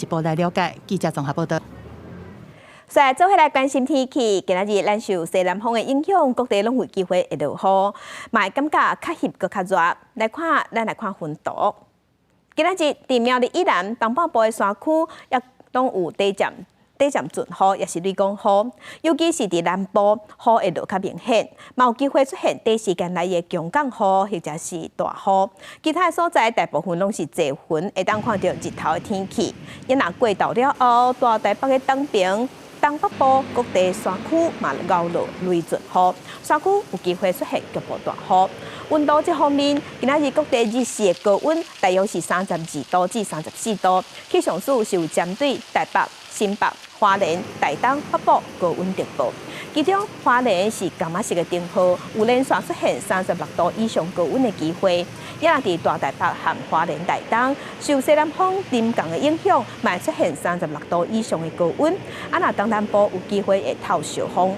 一步来了解。记者综合报道。再做回来关心天气，今仔日咱受西南风的影响，各地拢有机会会落雨，嘛会感觉较翕搁较热。咱来看温度。今仔日伫苗栗以南东北部的山区，也拢有短暂阵雨，也是雷公雨，尤其是伫南部，雨会落较明显，嘛有机会出现短时间内的强降雨或者是大雨。其他的所在大部分拢是侪云，会当看到日头的天气。一若过昼了后，大台北的东边。东北部各地山区嘛熬落雷阵雨，山区有机会出现局部大雨。温度这方面，今仔日各地日时的高温大约是32度至34度，气象署是有针对台北、新北、花莲、台东北部高温特报。其中，花莲是柑仔色的灯号，有连续出现36度以上高温的机会。也伫大台北和花莲台东，受西南风临港的影响，嘛会出现36度以上的高温。若东南部有机会会透小风。